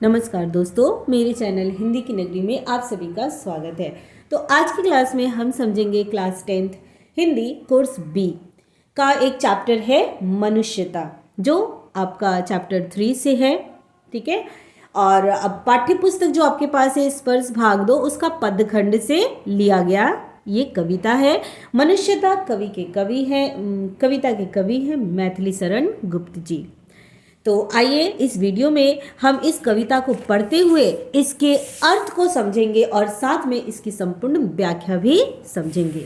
नमस्कार दोस्तों, मेरे चैनल हिंदी की नगरी में आप सभी का स्वागत है। तो आज की क्लास में हम समझेंगे class 10th Hindi course B का एक चैप्टर है मनुष्यता, जो आपका चैप्टर 3 से है। ठीक है, और अब पाठ्य पुस्तक जो आपके पास है स्पर्श भाग 2 उसका पदखंड से लिया गया ये कविता है। मनुष्यता कविता के कवि हैं मैथिली शरण गुप्त जी। तो आइए इस वीडियो में हम इस कविता को पढ़ते हुए इसके अर्थ को समझेंगे और साथ में इसकी संपूर्ण व्याख्या भी समझेंगे।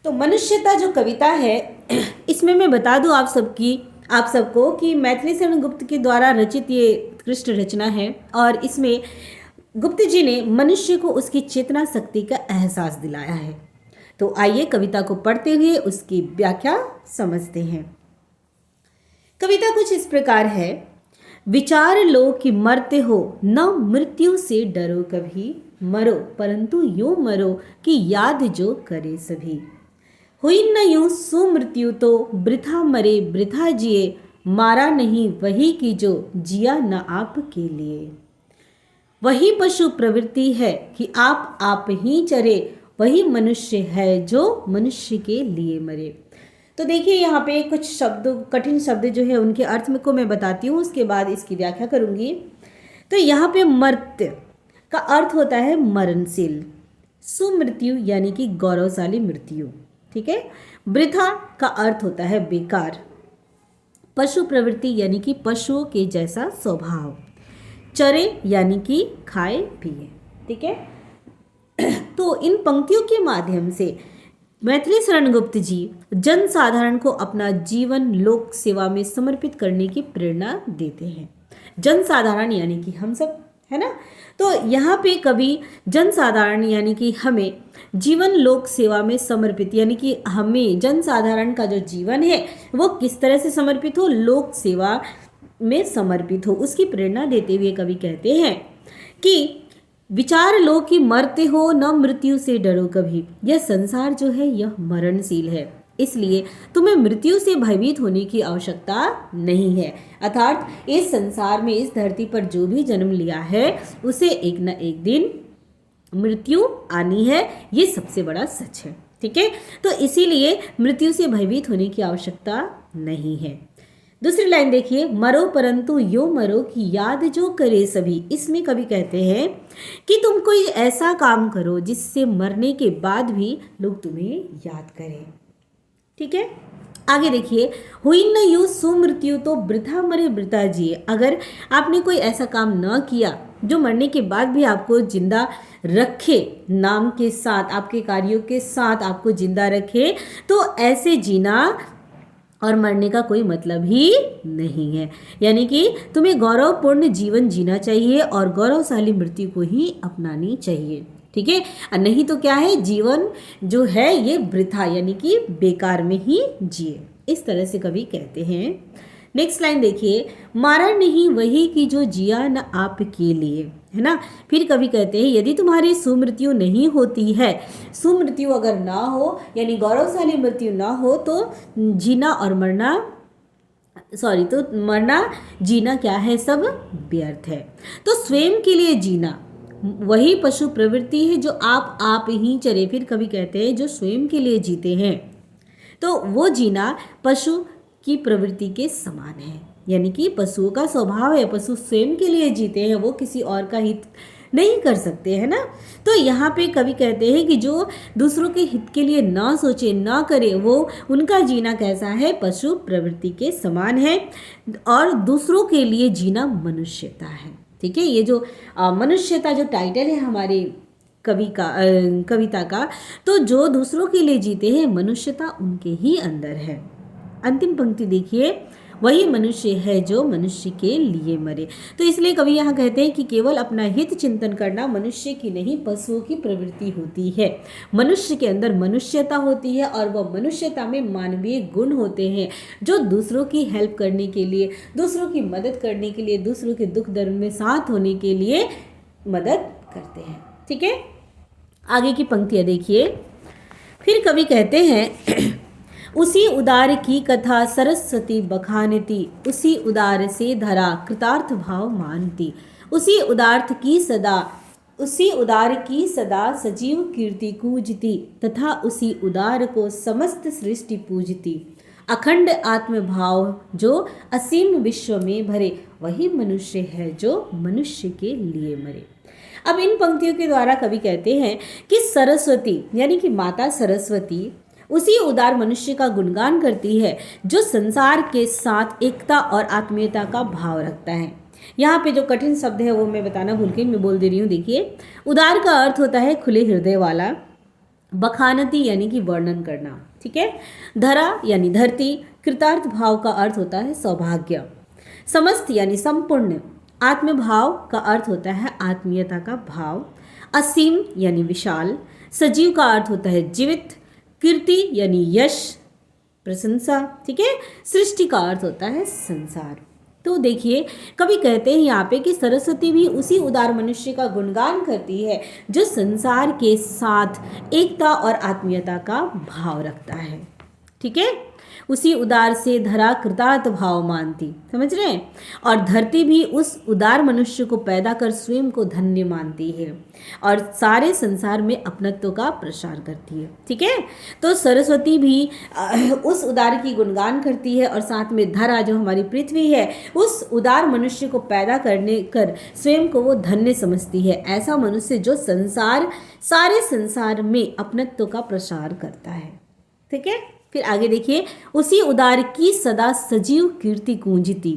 तो मनुष्यता जो कविता है, इसमें मैं बता दूं आप सबको कि मैथिली शरण गुप्त के द्वारा रचित ये उत्कृष्ट रचना है और इसमें गुप्त जी ने मनुष्य को उसकी चेतना शक्ति का एहसास दिलाया है। तो आइए कविता को पढ़ते हुए उसकी व्याख्या समझते हैं। कविता कुछ इस प्रकार है। विचार लो कि मरते हो, न मृत्यु से डरो कभी, मरो परंतु यूं मरो कि याद जो करे सभी। हुई न यूं सुमृत्यु तो वृथा मरे वृथा जिए, मारा नहीं वही की जो जिया न आप के लिए। वही पशु प्रवृत्ति है कि आप ही चरे, वही मनुष्य है जो मनुष्य के लिए मरे। तो देखिए यहाँ पे कुछ शब्द, कठिन शब्द जो है उनके अर्थ में को मैं बताती हूँ, उसके बाद इसकी व्याख्या करूँगी। तो यहाँ पे मर्त्य का अर्थ होता है मरणशील, सुमृत्यु यानी कि गौरवशाली मृत्यु। ठीक है, वृथा का अर्थ होता है बेकार, पशु प्रवृत्ति यानी कि पशुओं के जैसा स्वभाव, चरे यानी कि खाए पिए। ठीक है, तो इन पंक्तियों के माध्यम से मैथिली शरण गुप्त जी जन साधारण को अपना जीवन लोक सेवा में समर्पित करने की प्रेरणा देते हैं। जन साधारण यानी कि हम सब, है ना। तो यहाँ पे कवि जन साधारण यानी कि हमें जीवन लोक सेवा में समर्पित, यानी कि हमें जन साधारण का जो जीवन है वो किस तरह से समर्पित हो, लोक सेवा में समर्पित हो, उसकी प्रेरणा देते हुए कवि कहते हैं कि विचार लो कि मरते हो, न मृत्यु से डरो कभी। यह संसार जो है यह मरणशील है, इसलिए तुम्हें मृत्यु से भयभीत होने की आवश्यकता नहीं है। अर्थात इस संसार में, इस धरती पर जो भी जन्म लिया है उसे एक न एक दिन मृत्यु आनी है, ये सबसे बड़ा सच है। ठीक है, तो इसीलिए मृत्यु से भयभीत होने की आवश्यकता नहीं है। दूसरी लाइन देखिए, मरो परंतु यो मरो कि याद जो करे सभी। इसमें कवि कहते हैं कि तुम कोई ऐसा काम करो जिससे मरने के बाद भी लोग तुम्हें याद करें। ठीक है, आगे देखिए, हुई न यूं सुमृत्यु तो वृथा मरे वृथा जिए। अगर आपने कोई ऐसा काम न किया जो मरने के बाद भी आपको जिंदा रखे, नाम के साथ, आपके कार्यों के साथ आपको जिंदा रखे, तो ऐसे जीना और मरने का कोई मतलब ही नहीं है। यानी कि तुम्हें गौरवपूर्ण जीवन जीना चाहिए और गौरवशाली मृत्यु को ही अपनानी चाहिए। ठीक है, और नहीं तो क्या है, जीवन जो है ये वृथा यानी कि बेकार में ही जिए, इस तरह से कवि कहते हैं। नेक्स्ट लाइन देखिए, मारा नहीं वही की जो जिया न आप के लिए, है ना। फिर कवि कहते हैं यदि तुम्हारी सुमृत्यु नहीं होती है, सुमृत्यु अगर ना हो यानी गौरवशाली मृत्यु ना हो, तो जीना और मरना, तो मरना जीना क्या है, सब व्यर्थ है। तो स्वयं के लिए जीना वही पशु प्रवृत्ति है जो आप ही चरे। फिर कवि कहते हैं जो स्वयं के लिए जीते हैं तो वो जीना पशु की प्रवृत्ति के समान है, यानी कि पशुओं का स्वभाव है, पशु स्वयं के लिए जीते हैं, वो किसी और का हित नहीं कर सकते, है ना। तो यहाँ पे कवि कहते हैं कि जो दूसरों के हित के लिए ना सोचे ना करे, वो उनका जीना कैसा है, पशु प्रवृत्ति के समान है, और दूसरों के लिए जीना मनुष्यता है। ठीक है, ये जो मनुष्यता जो टाइटल है हमारे कविता का, तो जो दूसरों के लिए जीते हैं मनुष्यता उनके ही अंदर है। अंतिम पंक्ति देखिए, वही मनुष्य है जो मनुष्य के लिए मरे। तो इसलिए कवि यहाँ कहते हैं कि केवल अपना हित चिंतन करना मनुष्य की नहीं पशुओं की प्रवृत्ति होती है। मनुष्य के अंदर मनुष्यता होती है और वह मनुष्यता में मानवीय गुण होते हैं जो दूसरों की हेल्प करने के लिए, दूसरों की मदद करने के लिए, दूसरों के दुख दर्द में साथ होने के लिए मदद करते हैं। ठीक है, आगे की पंक्तियाँ देखिए। फिर कवि कहते हैं उसी उदार की कथा सरस्वती बखानती, उसी उदार से धरा कृतार्थ भाव मानती। उसी उदार की सदा सजीव कीर्ति कूजती, तथा उसी उदार को समस्त सृष्टि पूजती। अखंड आत्मभाव जो असीम विश्व में भरे, वही मनुष्य है जो मनुष्य के लिए मरे। अब इन पंक्तियों के द्वारा कवि कहते हैं कि सरस्वती यानी कि माता सरस्वती उसी उदार मनुष्य का गुणगान करती है जो संसार के साथ एकता और आत्मीयता का भाव रखता है। यहाँ पे जो कठिन शब्द है वो मैं बताना भूल गई, मैं बोल दे रही हूँ। देखिए, उदार का अर्थ होता है खुले हृदय वाला, बखानती यानी कि वर्णन करना, ठीक है। धरा यानी धरती, कृतार्थ भाव का अर्थ होता है सौभाग्य, समस्त यानी संपूर्ण, आत्मभाव का अर्थ होता है आत्मीयता का भाव, असीम यानी विशाल, सजीव का अर्थ होता है जीवित, कीर्ति यानी यश, प्रशंसा, ठीक है। सृष्टि का अर्थ होता है संसार। तो देखिए, कवि कहते हैं यहाँ पे कि सरस्वती भी उसी उदार मनुष्य का गुणगान करती है जो संसार के साथ एकता और आत्मीयता का भाव रखता है, ठीक है। उसी उदार से धरा कृतार्थ भाव मानती, समझ रहे हैं। और धरती भी उस उदार मनुष्य को पैदा कर स्वयं को धन्य मानती है और सारे संसार में अपनत्व का प्रसार करती है, ठीक है। तो सरस्वती भी उस उदार की गुणगान करती है और साथ में धरा जो हमारी पृथ्वी है उस उदार मनुष्य को पैदा करने कर स्वयं को वो धन्य समझती है। ऐसा मनुष्य जो सारे संसार में अपनत्व का प्रसार करता है, ठीक है। फिर आगे देखिए, उसी उदार की सदा सजीव कीर्ति गूंजती,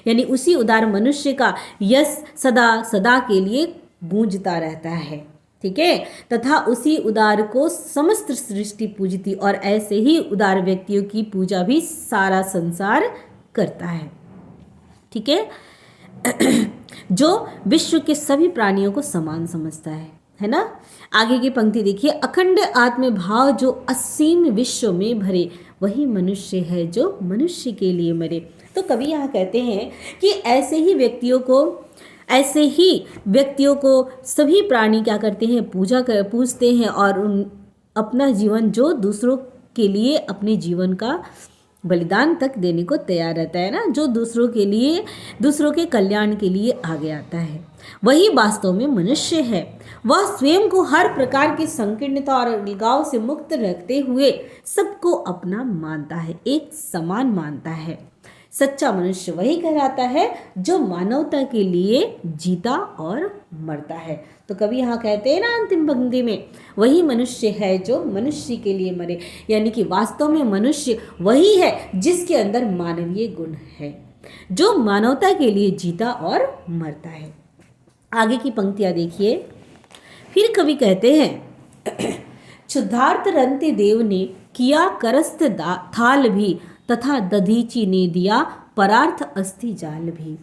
यानी उसी उदार मनुष्य का यश सदा सदा के लिए गूंजता रहता है, ठीक है। तथा उसी उदार को समस्त सृष्टि पूजती, और ऐसे ही उदार व्यक्तियों की पूजा भी सारा संसार करता है, ठीक है। जो विश्व के सभी प्राणियों को समान समझता है ना। आगे की पंक्ति देखिए, अखंड आत्मभाव जो असीम विश्व में भरे, वही मनुष्य है जो मनुष्य के लिए मरे। तो कवि यहाँ कहते हैं कि ऐसे ही व्यक्तियों को सभी प्राणी क्या करते हैं, पूजते हैं और अपना जीवन जो दूसरों के लिए अपने जीवन का बलिदान तक देने को तैयार रहता है ना, जो दूसरों के कल्याण के लिए आगे आता है, वही वास्तव में मनुष्य है। वह स्वयं को हर प्रकार की संकीर्णता और अलगाव से मुक्त रखते हुए सबको अपना मानता है, एक समान मानता है। सच्चा मनुष्य वही कहलाता है जो मानवता के लिए जीता और मरता है। तो कभी यहाँ कहते हैं ना अंतिम पंक्ति में, वही मनुष्य है जो मनुष्य के लिए मरे, यानी कि वास्तव में मनुष्य वही है जिसके अंदर मानवीय गुण है, जो मानवता के लिए जीता और मरता है। आगे की पंक्तियाँ देखिए, फिर कवि कहते हैं, क्षुधार्त रंति देव ने किया करस्त थाल भी, तथा दधीची ने दिया परार्थ अस्थि जाल भी।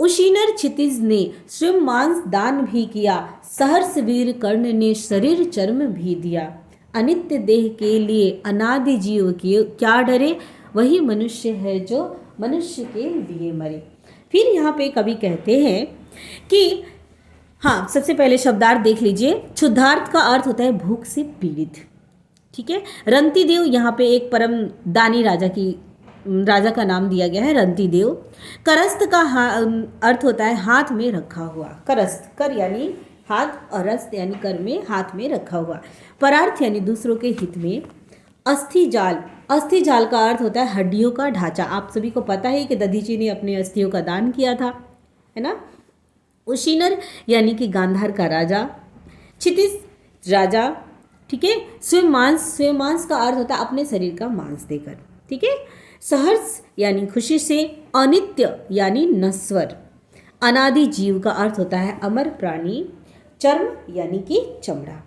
उशीनर क्षितिज ने स्वयं मांस दान भी किया, सहर्ष वीर कर्ण ने शरीर चर्म भी दिया। अनित्य देह के लिए अनादि जीव के क्या डरे, वही मनुष्य है जो मनुष्य के लिए मरे। फिर यहाँ पे कवि कहते हैं कि हाँ, सबसे पहले शब्दार्थ देख लीजिए। क्षुधार्त का अर्थ होता है भूख से पीड़ित, ठीक है। रंती देव यहाँ पे एक परम दानी राजा का नाम दिया गया है, रंती देव। करस्त का अर्थ होता है हाथ में रखा हुआ, करस्त, कर यानी हाथ और रस्त यानी कर में हाथ में रखा हुआ। परार्थ यानी दूसरों के हित में। अस्थि जाल का अर्थ होता है हड्डियों का ढांचा। आप सभी को पता है कि दधीची ने अपने अस्थियों का दान किया था, है ना। उशीनर यानी कि गांधार का राजा, क्षितिज राजा, ठीक है। स्वयं मांस का अर्थ होता है अपने शरीर का मांस देकर, ठीक है। सहर्ष यानी खुशी से, अनित्य यानी नश्वर, अनादि जीव का अर्थ होता है अमर प्राणी, चर्म यानी कि चमड़ा।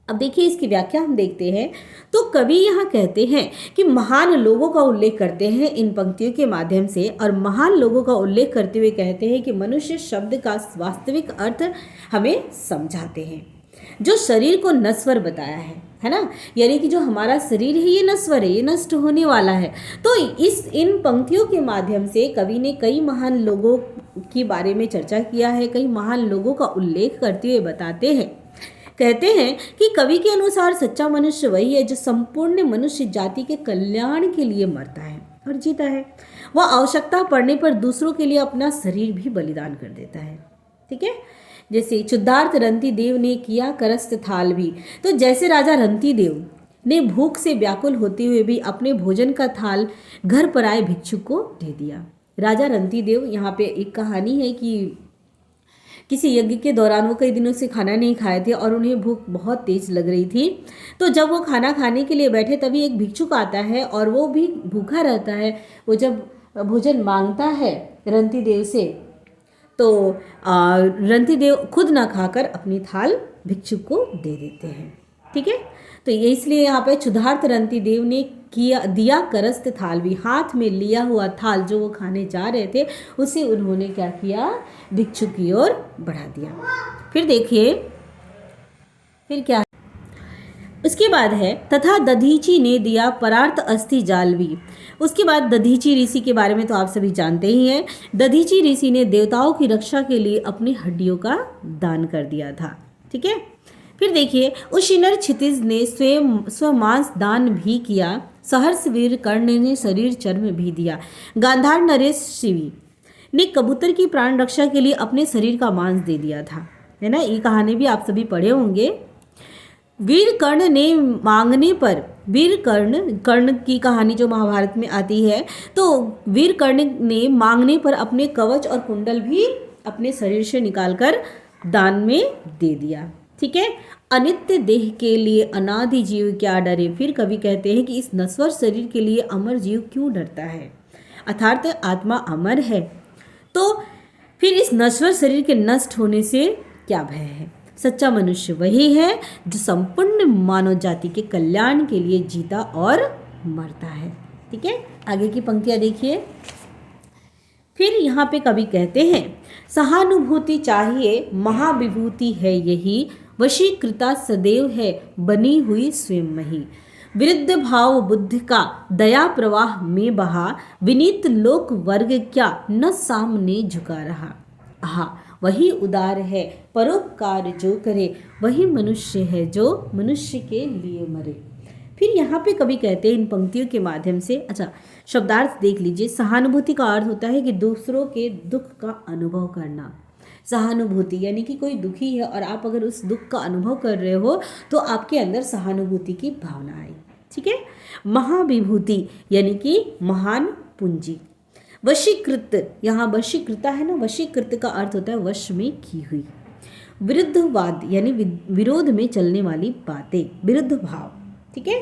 अब देखिए इसकी व्याख्या हम देखते हैं तो कवि यहाँ कहते हैं कि महान लोगों का उल्लेख करते हैं इन पंक्तियों के माध्यम से, और महान लोगों का उल्लेख करते हुए कहते हैं कि मनुष्य शब्द का वास्तविक अर्थ हमें समझाते हैं, जो शरीर को नश्वर बताया है ना। यानी कि जो हमारा शरीर है ये नश्वर है, ये नष्ट होने वाला है। तो इन पंक्तियों के माध्यम से कवि ने कई महान लोगों के बारे में चर्चा किया है, कई महान लोगों का उल्लेख करते हुए बताते हैं कहते हैं कि कवि के अनुसार सच्चा मनुष्य वही है जो संपूर्ण मनुष्य जाति के कल्याण के लिए मरता है और जीता है। वह आवश्यकता पड़ने पर दूसरों के लिए अपना शरीर भी बलिदान कर देता है। ठीक है, जैसे शुद्धार्थ रंती देव ने किया करस्त थाल भी। तो जैसे राजा रंती देव ने भूख से व्याकुल होते हुए भी अपने भोजन का थाल घर पर आए भिक्षुक को दे दिया। राजा रंती देव, यहाँ पे एक कहानी है कि किसी यज्ञ के दौरान वो कई दिनों से खाना नहीं खाए थे और उन्हें भूख बहुत तेज लग रही थी। तो जब वो खाना खाने के लिए बैठे तभी एक भिक्षुक आता है और वो भी भूखा रहता है। वो जब भोजन मांगता है रंती देव से तो रंती देव खुद ना खाकर अपनी थाल भिक्षुक को दे देते हैं। ठीक है, तो ये इसलिए यहाँ पे क्षुधार्त रंती देव ने दिया करस्त थाल भी। हाथ में लिया हुआ थाल जो वो खाने जा रहे थे उसे उन्होंने क्या किया, भिक्षुक की ओर बढ़ा दिया। फिर देखिए फिर क्या, उसके बाद है तथा दधीची ने दिया परार्थ अस्थि जाल भी। उसके बाद दधीची ऋषि के बारे में तो आप सभी जानते ही हैं। दधीची ऋषि ने देवताओं की रक्षा के लिए अपनी हड्डियों का दान कर दिया था। ठीक है, फिर देखिए उशिनर क्षितिज ने स्वमांस दान भी किया। सहर्षवीर कर्ण ने शरीर चर्म भी दिया। गांधार नरेश शिवी ने कबूतर की प्राण रक्षा के लिए अपने शरीर का मांस दे दिया था, है ना। ये कहानी भी आप सभी पढ़े होंगे। वीर कर्ण ने मांगने पर, कर्ण की कहानी जो महाभारत में आती है, तो वीर कर्ण ने मांगने पर अपने कवच और कुंडल भी अपने शरीर से निकालकर दान में दे दिया। ठीक है, अनित्य देह के लिए अनादि जीव क्या डरे। फिर कवि कहते हैं कि इस नश्वर शरीर के लिए अमर जीव क्यों डरता है, अर्थात आत्मा अमर है तो फिर इस नश्वर शरीर के नष्ट होने से क्या भय है। सच्चा मनुष्य वही है जो संपूर्ण मानव जाति के कल्याण के लिए जीता और मरता है। ठीक है, आगे की पंक्तियां देखिए। फिर यहाँ पे कवि कहते हैं सहानुभूति चाहिए महाविभूति है यही, वशीकृता सदैव है बनी हुई स्वयं मही। विरुद्ध भाव बुद्धि का दया प्रवाह में बहा, विनीत लोक वर्ग क्या न सामने झुका रहा। आहा, वही उदार है परोपकार जो करे, वही मनुष्य है जो मनुष्य के लिए मरे। फिर यहाँ पे कवि कहते हैं इन पंक्तियों के माध्यम से, अच्छा शब्दार्थ देख लीजिए। सहानुभूति का अर्थ होता है कि दूसरों के दुख का अनुभव करना। सहानुभूति यानी कि कोई दुखी है और आप अगर उस दुख का अनुभव कर रहे हो तो आपके अंदर सहानुभूति की भावना आई। ठीक है, महाविभूति यानी कि महान पूंजी। वशीकृत, यहाँ वशीकृता है ना, वशीकृत का अर्थ होता है वश में की हुई। विरुद्धवाद यानी विरोध में चलने वाली बातें, विरुद्ध भाव। ठीक है,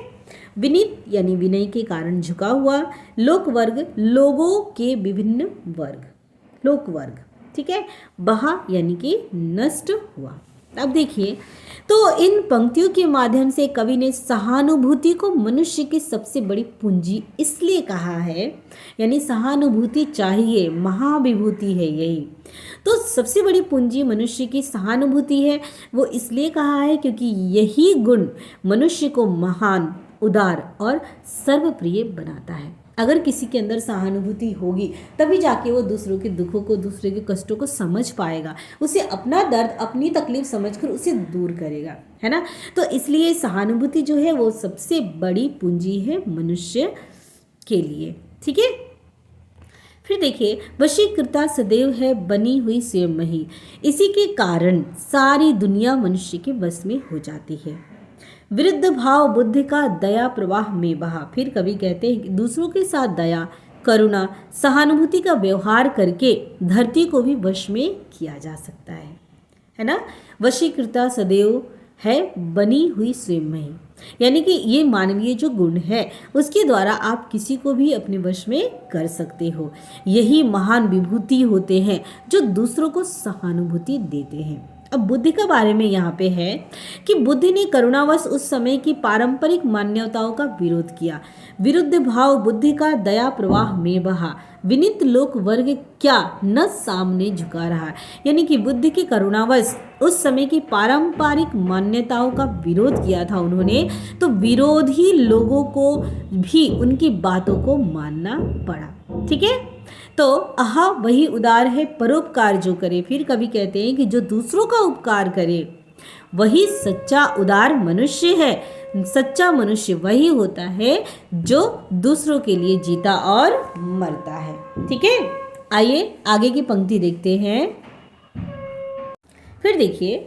विनीत यानी विनय के कारण झुका हुआ। लोक वर्ग, लोगों के विभिन्न वर्ग, लोक वर्ग। ठीक है, बहा यानी कि नष्ट हुआ। अब देखिए, तो इन पंक्तियों के माध्यम से कवि ने सहानुभूति को मनुष्य की सबसे बड़ी पूंजी इसलिए कहा है, यानी सहानुभूति चाहिए, महाविभूति है यही। तो सबसे बड़ी पूंजी मनुष्य की सहानुभूति है, वो इसलिए कहा है क्योंकि यही गुण मनुष्य को महान, उदार और सर्वप्रिय बनाता है। अगर किसी के अंदर सहानुभूति होगी तभी जाके वो दूसरों के दुखों को, दूसरे के कष्टों को समझ पाएगा, उसे अपना दर्द, अपनी तकलीफ समझकर उसे दूर करेगा, है ना। तो इसलिए सहानुभूति जो है वो सबसे बड़ी पूंजी है मनुष्य के लिए। ठीक है, फिर देखिए वशीकृता सदैव है बनी हुई स्वयं मही। इसी के कारण सारी दुनिया मनुष्य के बस में हो जाती है। विरुद्ध भाव बुद्धि का दया प्रवाह में बहा। फिर कवि कहते हैं कि दूसरों के साथ दया, करुणा, सहानुभूति का व्यवहार करके धरती को भी वश में किया जा सकता है ना। वशीकृता सदैव है बनी हुई स्वयं मही, यानी कि ये मानवीय जो गुण है उसके द्वारा आप किसी को भी अपने वश में कर सकते हो। यही महान विभूति होते हैं जो दूसरों को सहानुभूति देते हैं। अब बुद्धि के बारे में यहाँ पे है कि बुद्धि ने करुणावश उस समय की पारंपरिक मान्यताओं का विरोध किया। विरुद्ध भाव बुद्धि का दया प्रवाह में बहा, विनीत लोक वर्ग क्या न सामने झुका रहा। यानी कि बुद्धि की करुणावश उस समय की पारंपरिक मान्यताओं का विरोध किया था उन्होंने, तो विरोधी लोगों को भी उनकी बातों को मानना पड़ा। ठीक है, तो आहा वही उदार है परोपकार जो करे। फिर कवि कहते हैं कि जो दूसरों का उपकार करे वही सच्चा उदार मनुष्य है। सच्चा मनुष्य वही होता है जो दूसरों के लिए जीता और मरता है। ठीक है, आइए आगे की पंक्ति देखते हैं। फिर देखिए,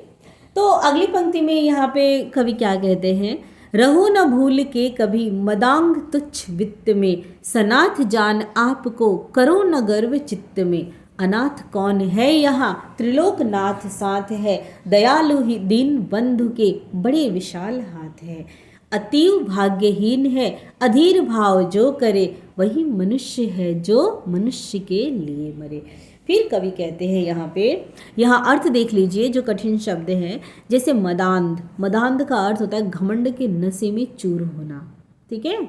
तो अगली पंक्ति में यहाँ पे कवि क्या कहते हैं, रहो न भूल के कभी मदांग तुच्छ वित्त में, सनाथ जान आपको करो न गर्व चित्त में। अनाथ कौन है यहाँ त्रिलोकनाथ साथ है, दयालु ही दीन बंधु के बड़े विशाल हाथ है। अतीव भाग्यहीन है अधीर भाव जो करे, वही मनुष्य है जो मनुष्य के लिए मरे। फिर कवि कहते हैं यहाँ पे, यहाँ अर्थ देख लीजिए जो कठिन शब्द हैं, जैसे मदांध। मदांध का अर्थ होता है घमंड के नशे में चूर होना। ठीक है,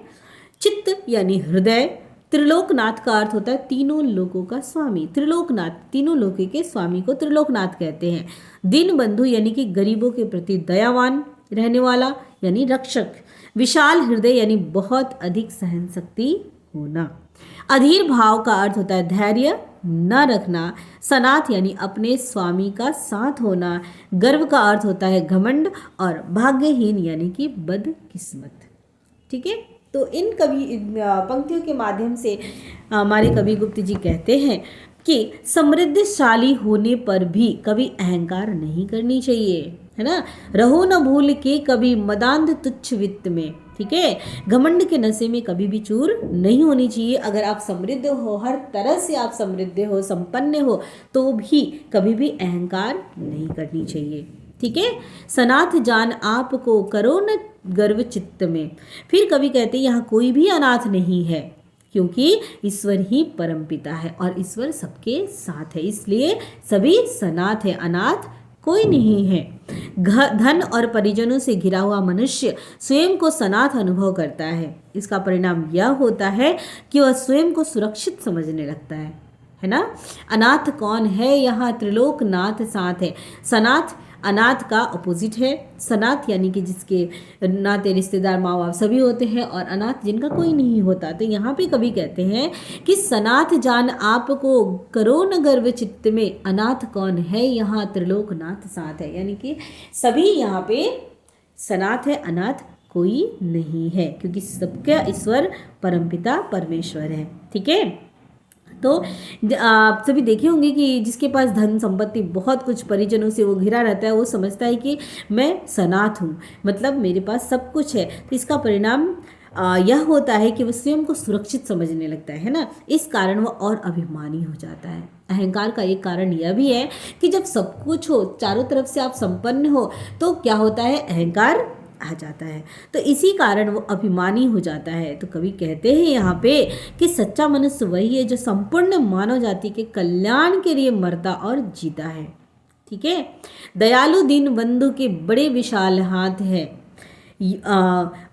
चित्त यानी हृदय। त्रिलोकनाथ का अर्थ होता है तीनों लोकों का स्वामी। त्रिलोकनाथ, तीनों लोकों के स्वामी को त्रिलोकनाथ कहते हैं। दीन बंधु यानी कि गरीबों के प्रति दयावान रहने वाला यानी रक्षक। विशाल हृदय यानी बहुत अधिक सहन शक्ति होना। अधीर भाव का अर्थ होता है धैर्य न रखना। सनाथ यानी अपने स्वामी का साथ होना। गर्व का अर्थ होता है घमंड। और भाग्यहीन यानी कि बदकिस्मत। ठीक है, तो इन कवि पंक्तियों के माध्यम से हमारे कवि गुप्त जी कहते हैं कि समृद्धशाली होने पर भी कभी अहंकार नहीं करनी चाहिए, है ना। रहो न भूल के कभी मदांध तुच्छ वित्त में। ठीक है, घमंड के नशे में कभी भी चूर नहीं होनी चाहिए। अगर आप समृद्ध हो, हर तरह से आप समृद्ध हो, संपन्न हो, तो भी कभी भी अहंकार नहीं करनी चाहिए। ठीक है, सनाथ जान आपको करो न गर्व चित्त में। फिर कवि कहते हैं यहाँ कोई भी अनाथ नहीं है, क्योंकि ईश्वर ही परमपिता है और ईश्वर सबके साथ है, इसलिए सभी सनाथ है, अनाथ कोई नहीं है। धन और परिजनों से घिरा हुआ मनुष्य स्वयं को सनाथ अनुभव करता है। इसका परिणाम यह होता है कि वह स्वयं को सुरक्षित समझने लगता है ना। अनाथ कौन है यहाँ त्रिलोकनाथ साथ है। सनाथ अनाथ का अपोजिट है। सनाथ यानी कि जिसके नाते रिश्तेदार माँ बाप सभी होते हैं, और अनाथ जिनका कोई नहीं होता। तो यहाँ पे कवि कहते हैं कि सनाथ जान आपको करो न गर्व चित्त में, अनाथ कौन है यहाँ त्रिलोकनाथ साथ है। यानी कि सभी यहाँ पे सनाथ है, अनाथ कोई नहीं है, क्योंकि सबका ईश्वर परमपिता परमेश्वर है। ठीक है, तो आप सभी देखे होंगे कि जिसके पास धन संपत्ति बहुत कुछ परिजनों से वो घिरा रहता है, वो समझता है कि मैं सनाथ हूँ, मतलब मेरे पास सब कुछ है। तो इसका परिणाम यह होता है कि वो स्वयं को सुरक्षित समझने लगता है ना। इस कारण वो और अभिमानी हो जाता है। अहंकार का एक कारण यह भी है कि जब सब कुछ हो, चारों तरफ से आप संपन्न हो, तो क्या होता है, अहंकार आ जाता है। तो इसी कारण वो अभिमानी हो जाता है। तो कवि कहते हैं यहाँ पे कि सच्चा मनुष्य वही है जो संपूर्ण मानव जाति के कल्याण के लिए मरता और जीता है। ठीक है, दयालु दीन बंधु के बड़े विशाल हाथ है।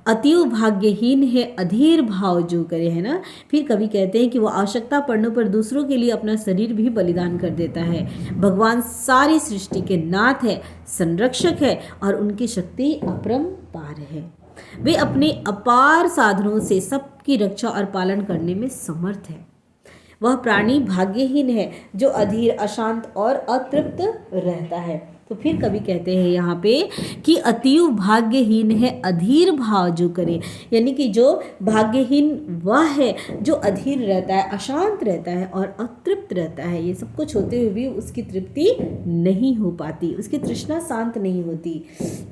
अतीव भाग्यहीन है अधीर भाव जो करे, है ना। फिर कवि कहते हैं कि वो आवश्यकता पड़ने पर दूसरों के लिए अपना शरीर भी बलिदान कर देता है। भगवान सारी सृष्टि के नाथ है, संरक्षक है और उनकी शक्ति अपरंपार है। वे अपने अपार साधनों से सबकी रक्षा और पालन करने में समर्थ है। वह प्राणी भाग्यहीन है जो अधीर, अशांत और अतृप्त रहता है। तो फिर कवि कहते हैं यहाँ पे कि अतीव भाग्यहीन है अधीर भाव जो करे, यानी कि जो भाग्यहीन वह है जो अधीर रहता है, अशांत रहता है और अतृप्त रहता है। ये सब कुछ होते हुए भी उसकी तृप्ति नहीं हो पाती, उसकी तृष्णा शांत नहीं होती।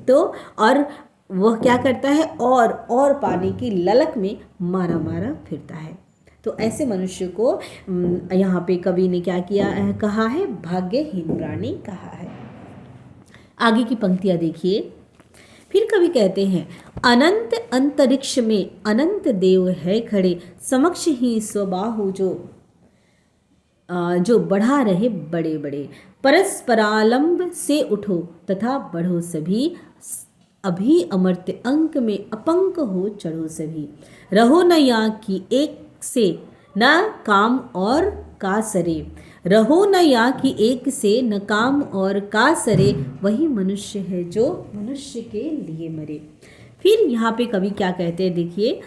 तो और वह क्या करता है, और पाने की ललक में मारा मारा फिरता है। तो ऐसे मनुष्य को यहाँ पे कवि ने क्या किया कहा है, भाग्यहीन प्राणी कहा है। आगे की पंक्तियाँ देखिए। फिर कवि कहते हैं, अनंत अंतरिक्ष में अनंत देव है खड़े, समक्ष ही स्वबाहु जो बढ़ा रहे बड़े बड़े। परस्परालंब से उठो तथा बढ़ो सभी, अभी अमर्त्य अंक में अपंक हो चढ़ो सभी। रहो न यहाँ की एक से न काम और का सरे, रहो न या कि एक से न काम और का सरे, वही मनुष्य है जो मनुष्य के लिए मरे। फिर यहाँ पे कवि क्या कहते हैं देखिए,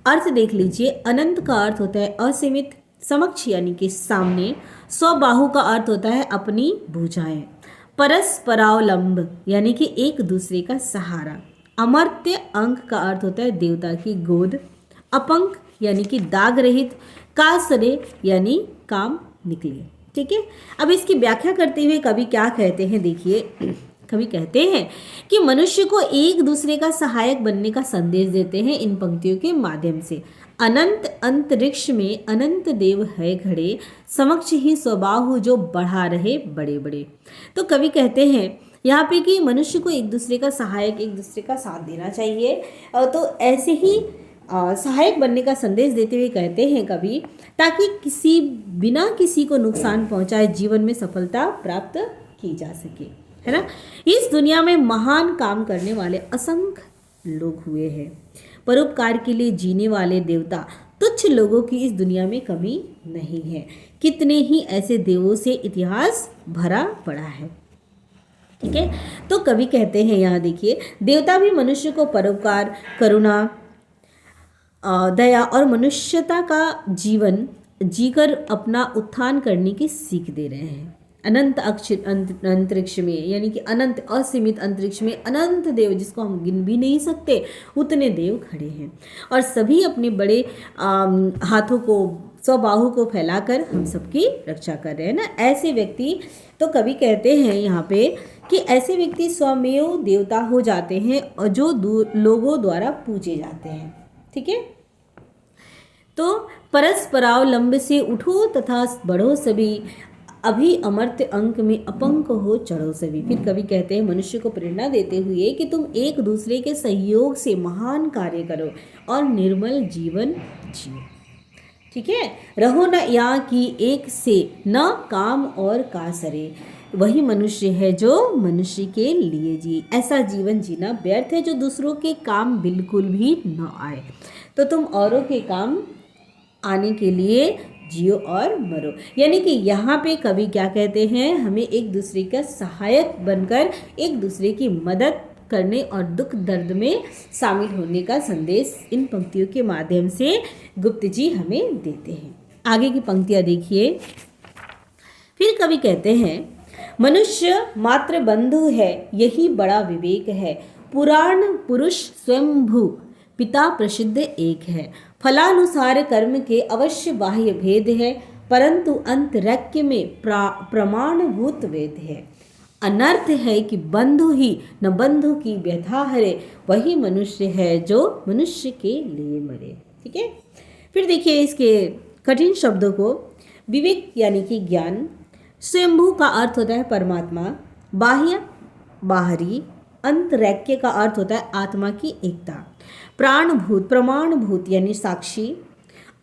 अर्थ देख लीजिए। अनंत का अर्थ होता है असीमित, समक्ष यानी कि सामने, स्वबाहु का अर्थ होता है अपनी भुजाएं, परस्परावलंब यानी कि एक दूसरे का सहारा। अमर्त्य अंक का अर्थ होता है देवता की गोद। अपंक यानी कि दाग रहित। कासरे यानी काम निकले। ठीक है, अब इसकी व्याख्या करते हुए कवि क्या कहते हैं, देखिए कवि कहते हैं कि मनुष्य को एक दूसरे का सहायक बनने का संदेश देते हैं इन पंक्तियों के माध्यम से। अनंत अंतरिक्ष में अनंत देव है खड़े, समक्ष ही स्वबाहु जो बढ़ा रहे बड़े बड़े। तो कवि कहते हैं यहाँ पे कि मनुष्य को एक दूसरे का सहायक, एक दूसरे का साथ देना चाहिए। तो ऐसे ही सहायक बनने का संदेश देते हुए कहते हैं कवि, ताकि किसी बिना किसी को नुकसान पहुंचाए जीवन में सफलता प्राप्त की जा सके, है ना। इस दुनिया में महान काम करने वाले असंख्य लोग हुए हैं। परोपकार के लिए जीने वाले देवता, तुच्छ लोगों की इस दुनिया में कमी नहीं है। कितने ही ऐसे देवों से इतिहास भरा पड़ा है। ठीक है, तो कवि कहते हैं यहाँ देखिए, देवता भी मनुष्य को परोपकार, करुणा, दया और मनुष्यता का जीवन जीकर अपना उत्थान करने की सीख दे रहे हैं। अनंत अंतरिक्ष में यानी कि अनंत असीमित अंतरिक्ष में अनंत देव, जिसको हम गिन भी नहीं सकते, उतने देव खड़े हैं और सभी अपने बड़े हाथों को, स्वबाहु को फैलाकर हम सबकी रक्षा कर रहे हैं ना। ऐसे व्यक्ति, तो कवि कहते हैं यहाँ पे कि ऐसे व्यक्ति स्वमेव देवता हो जाते हैं और जो लोगों द्वारा पूजे जाते हैं। ठीक है, तो परस्परावलंब से उठो तथा बढ़ो सभी, अभी अमर्त्य अंक में अपंक हो चढ़ो सभी। फिर कवि कहते हैं मनुष्य को प्रेरणा देते हुए कि तुम एक दूसरे के सहयोग से महान कार्य करो और निर्मल जीवन जियो। ठीक है, रहो न यहाँ की एक से न काम और कासरे, वही मनुष्य है जो मनुष्य के लिए जिए। ऐसा जीवन जीना व्यर्थ है जो दूसरों के काम बिल्कुल भी न आए। तो तुम औरों के काम आने के लिए जियो और मरो। यानी कि यहाँ पे कवि क्या कहते हैं, हमें एक दूसरे का सहायक बनकर एक दूसरे की मदद करने और दुख दर्द में शामिल होने का संदेश इन पंक्तियों के माध्यम से गुप्त जी हमें देते हैं। आगे की पंक्तियाँ देखिए। फिर कवि कहते हैं मनुष्य मात्र बंधु है, यही बड़ा विवेक है। पुराण पुरुष स्वयंभू पिता प्रसिद्ध एक है। फलानुसार कर्म के अवश्य बाह्य भेद है, परंतु अंतरैक्य में प्रमाणभूत वेद है। अनर्थ है कि बंधु ही न बंधु की व्यथा हरे, वही मनुष्य है जो मनुष्य के लिए मरे। ठीक है, फिर देखिए इसके कठिन शब्दों को। विवेक यानी कि ज्ञान। स्वयंभू का अर्थ होता है परमात्मा। बाह्य बाहरी। अंतरैक्य का अर्थ होता है आत्मा की एकता। प्राणभूत प्रमाणभूत यानी साक्षी।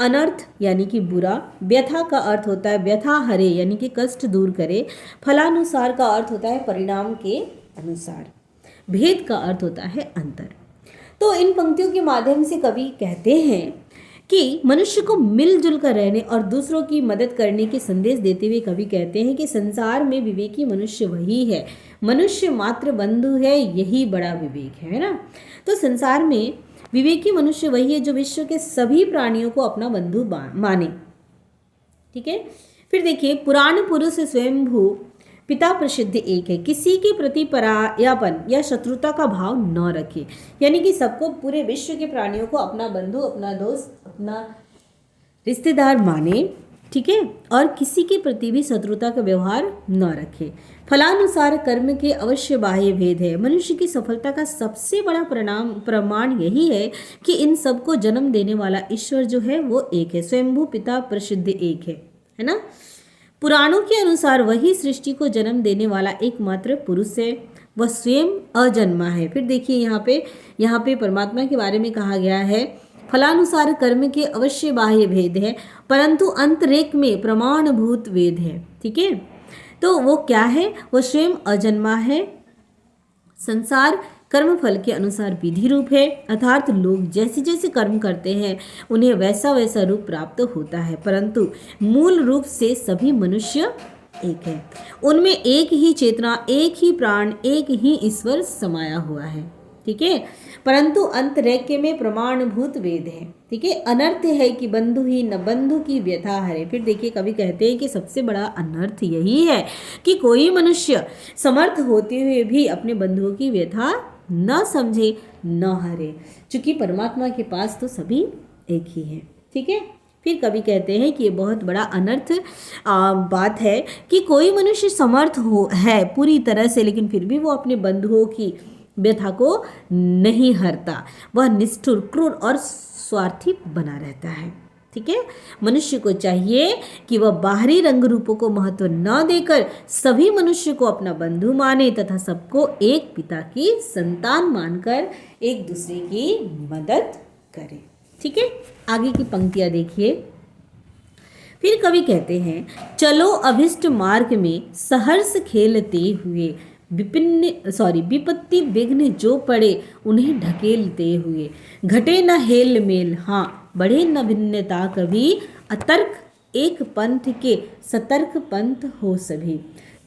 अनर्थ यानी कि बुरा। व्यथा का अर्थ होता है व्यथा हरे यानी कि कष्ट दूर करे। फलानुसार का अर्थ होता है परिणाम के अनुसार। भेद का अर्थ होता है अंतर। तो इन पंक्तियों के माध्यम से कवि कहते हैं कि मनुष्य को मिलजुल कर रहने और दूसरों की मदद करने के संदेश देते हुए कवि कहते हैं कि संसार में विवेकी मनुष्य वही है। मनुष्य मात्र बंधु है, यही बड़ा विवेक है ना। तो संसार में विवेकी मनुष्य वही है जो विश्व के सभी प्राणियों को अपना बंधु माने। ठीक है, फिर देखिए पुराण पुरुष स्वयंभू पिता प्रसिद्ध एक है। किसी के प्रति परायापन या शत्रुता का भाव न रखे, यानी कि सबको, पूरे विश्व के प्राणियों को अपना बंधु, अपना दोस्त, अपना रिश्तेदार माने। ठीक है, और किसी के प्रति भी शत्रुता का व्यवहार न रखे। फलानुसार कर्म के अवश्य बाह्य भेद है। मनुष्य की सफलता का सबसे बड़ा प्रमाण यही है कि इन सबको जन्म देने वाला ईश्वर जो है वो एक है। स्वयंभू पिता प्रसिद्ध एक है ना। पुराणों के अनुसार वही सृष्टि को जन्म देने वाला एकमात्र पुरुष है, वह स्वयं अजन्मा है। फिर देखिए यहाँ पे परमात्मा के बारे में कहा गया है, फलानुसार कर्म के अवश्य बाह्य भेद है, परंतु अंतरेक में प्रमाणभूत वेद है। ठीक है, तो वो क्या है, वो स्वयं अजन्मा है। संसार कर्म फल के अनुसार विधि रूप है, अर्थात लोग जैसे जैसे कर्म करते हैं उन्हें वैसा वैसा रूप प्राप्त होता है, परंतु मूल रूप से सभी मनुष्य एक है। उनमें एक ही चेतना, एक ही प्राण, एक ही ईश्वर समाया हुआ है। ठीक है। परंतु अंतरैक्य में प्रमाणभूत वेद है, ठीक है। अनर्थ है कि बंधु ही न बंधु की व्यथा हरे। फिर देखिए कवि कहते हैं कि सबसे बड़ा अनर्थ यही है कि कोई मनुष्य समर्थ होते हुए भी अपने बंधुओं की व्यथा न समझे न हरे, क्योंकि परमात्मा के पास तो सभी एक ही है, ठीक है। फिर कवि कहते हैं कि ये बहुत बड़ा अनर्थ बात है कि कोई मनुष्य समर्थ है पूरी तरह से, लेकिन फिर भी वो अपने बंधुओं की व्यथा को नहीं हरता, वह निष्ठुर, क्रूर और स्वार्थी बना रहता है, ठीक है। मनुष्य को चाहिए कि वह बाहरी रंग रूपों को महत्व न देकर सभी मनुष्य को अपना बंधु माने तथा सबको एक पिता की संतान मानकर एक दूसरे की मदद करे, ठीक है। आगे की पंक्तियां देखिए। फिर कवि कहते हैं, चलो अभिष्ट मार्ग में सहर्ष खेलते हुए विपत्ति विघ्न जो पड़े उन्हें ढकेलते हुए, घटे न हेल मेल, हाँ बढ़े न भिन्नता कभी, अतर्क एक पंथ के सतर्क पंथ हो सभी,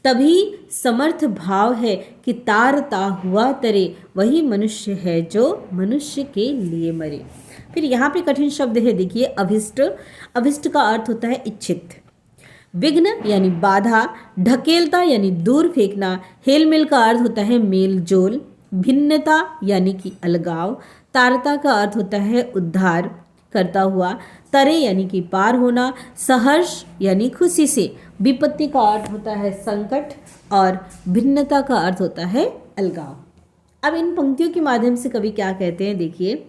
तभी समर्थ भाव है कि तारता हुआ तरे, वही मनुष्य है जो मनुष्य के लिए मरे। फिर यहाँ पे कठिन शब्द है, देखिए अभिष्ट। अभिष्ट का अर्थ होता है इच्छित, विघ्न यानी बाधा, ढकेलता यानी दूर फेंकना, हेलमेल का अर्थ होता है मेल जोल, भिन्नता यानी कि अलगाव, तारता का अर्थ होता है उद्धार करता हुआ, तरे यानी कि पार होना, सहर्ष यानी खुशी से, विपत्ति का अर्थ होता है संकट और भिन्नता का अर्थ होता है अलगाव। अब इन पंक्तियों के माध्यम से कवि क्या कहते हैं, देखिए।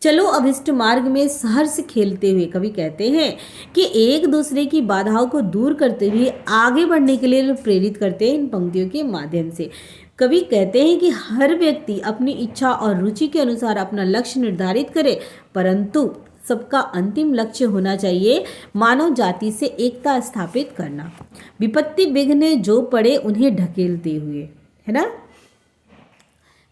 चलो अभिष्ट मार्ग में सहर्ष खेलते हुए, कवि कहते हैं कि एक दूसरे की बाधाओं को दूर करते हुए आगे बढ़ने के लिए प्रेरित करते हैं इन पंक्तियों के माध्यम से। कवि कहते हैं कि हर व्यक्ति अपनी इच्छा और रुचि के अनुसार अपना लक्ष्य निर्धारित करे, परंतु सबका अंतिम लक्ष्य होना चाहिए मानव जाति से एकता स्थापित करना, विपत्ति विघ्न जो पड़े उन्हें ढकेलते हुए, है ना।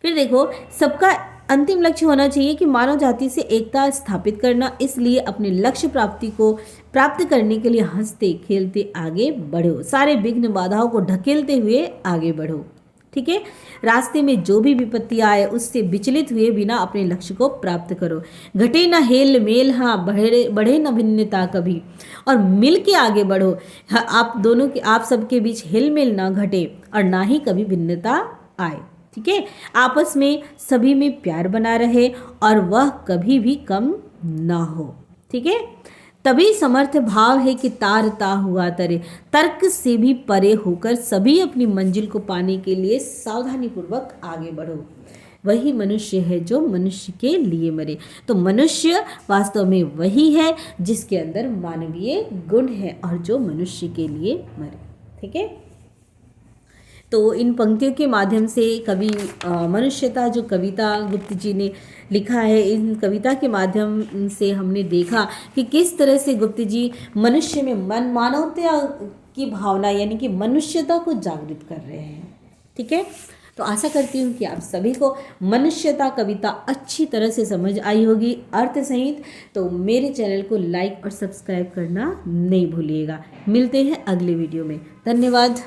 फिर देखो, सबका अंतिम लक्ष्य होना चाहिए कि मानव जाति से एकता स्थापित करना, इसलिए अपने लक्ष्य प्राप्ति को प्राप्त करने के लिए हंसते खेलते आगे बढ़ो, सारे विघ्न बाधाओं को ढकेलते हुए आगे बढ़ो, ठीक है। रास्ते में जो भी विपत्ति आए उससे विचलित हुए बिना अपने लक्ष्य को प्राप्त करो, घटे न हेल मेल, हाँ बढ़े न भिन्नता कभी, और मिल के आगे बढ़ो। आप दोनों के, आप सबके बीच हेल मेल ना घटे और ना ही कभी भिन्नता आए, ठीक है। आपस में सभी में प्यार बना रहे और वह कभी भी कम ना हो, ठीक है। तभी समर्थ भाव है कि तारता हुआ तरे, तर्क से भी परे होकर सभी अपनी मंजिल को पाने के लिए सावधानी पूर्वक आगे बढ़ो, वही मनुष्य है जो मनुष्य के लिए मरे। तो मनुष्य वास्तव में वही है जिसके अंदर मानवीय गुण है और जो मनुष्य के लिए मरे, ठीक है। तो इन पंक्तियों के माध्यम से कवि मनुष्यता, जो कविता गुप्त जी ने लिखा है, इन कविता के माध्यम से हमने देखा कि किस तरह से गुप्त जी मनुष्य में मानवता की भावना यानी कि मनुष्यता को जागृत कर रहे हैं, ठीक है। तो आशा करती हूँ कि आप सभी को मनुष्यता कविता अच्छी तरह से समझ आई होगी अर्थ सहित। तो मेरे चैनल को लाइक और सब्सक्राइब करना नहीं भूलिएगा। मिलते हैं अगले वीडियो में। धन्यवाद।